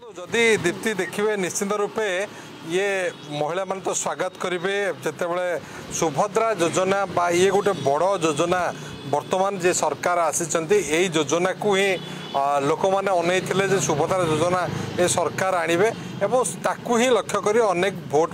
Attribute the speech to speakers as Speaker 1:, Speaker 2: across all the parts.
Speaker 1: जदि दीप्ति देखिए निश्चित रूपे ये महिला मान तो स्वागत करेंगे जितेबले सुभद्रा योजना बा ये गोटे बड़ योजना वर्तमान जे सरकार आसी योजना को ही लोक मैंने अनईले जे सुभद्रा योजना ये सरकार आणवे एवं ताकू ही लक्ष्य कर अनेक भोट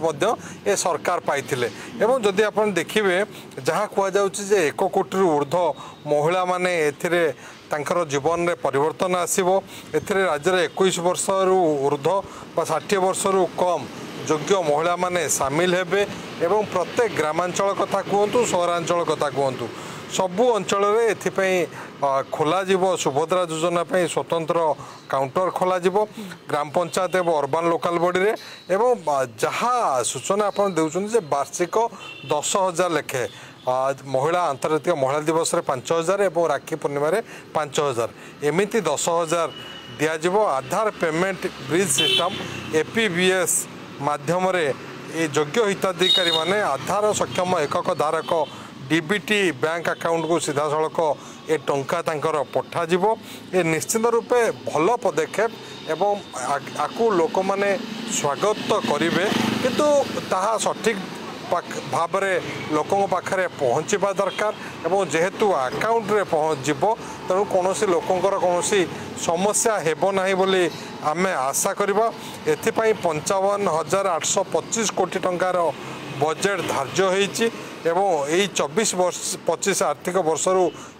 Speaker 1: ये सरकार पाई एवं जदि आप देखिए जहाँ कहुचे 1 कोटी ऊर्ध्व महिला माने एथिरे तांकर जीवन में परिवर्तन आसो राज्य 21 वर्ष ऊर्ध्व 60 वर्ष कम योग्य महिला माने सामिल हेबे एवं प्रत्येक ग्रामांचल कथा कहतु सहरांचल कथा कहतु सबु अंचल खोल सुभद्रा योजना स्वतंत्र काउंटर खोल ग्राम पंचायत एवं अर्बन लोकल बॉडी रे एवं जहाँ सूचना आप देउछन वार्षिक 10,000 लेखे महिला अंतर्जातीय महिला दिवस 5,000 और राखी पूर्णिमा 5,000 एमती 10,000 दिज्व आधार पेमेंट ब्रिज सिस्टम एपीबीएस माध्यम ये योग्य हिताधिकारी माने आधार सक्षम एकक धारक डीबीटी बैंक अकाउंट को सीधा सड़क ये टंका तांकर पठाजिव ये निश्चित रूपे भल पदक्षेप एवं आकु लोक माने स्वागत तो करेंगे किंतु ताहा सठिक भाव में लोकों पाखे पहुँचवा दरकार एवं जेहेतु अकाउंट रे पहुँचब तेणु कौन लोकंर कौन समस्या हेब नहीं बोली आमे आशा करवा एथिपाई 55,825 कोटी टंकार बजेट धार्य होईची एवं यही 24-25 आर्थिक वर्ष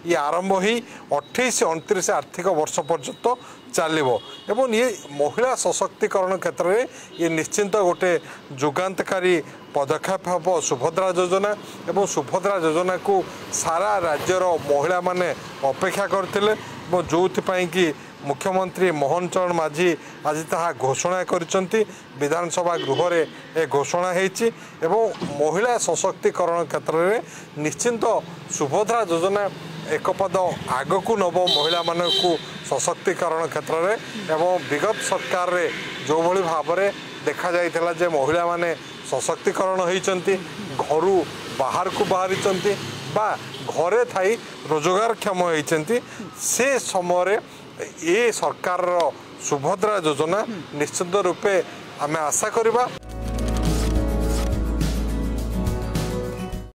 Speaker 1: ये आरंभ ही 28-29 आर्थिक वर्ष पर्यंत चलो एवं ये महिला सशक्तिकरण क्षेत्र में ये निश्चिंत गोटे जुगांतकारी पदक्षेप हम सुभद्रा योजना एवं सुभद्रा योजना को सारा राज्यर महिला माने अपेक्षा करथिले जो कि मुख्यमंत्री मोहन चरण माझी आज ता घोषणा करिसंती विधानसभा गृह रे ए घोषणा हेची एवं महिला सशक्तिकरण क्षेत्र में निश्चिंत सुभद्रा योजना एक पद आग को नब महिला मानू सशक्तिकरण क्षेत्र में एवं विगत सरकार रे जो भली भाव में देखा जाइथिला जे महिला माने सशक्तिकरण होइचंती घरू बाहर को बाहरी बा घरे थाई रोजगार क्षम होइचंती से समय ये सरकार सुभद्रा योजना निश्चित रूपे आमे आशा करिबा।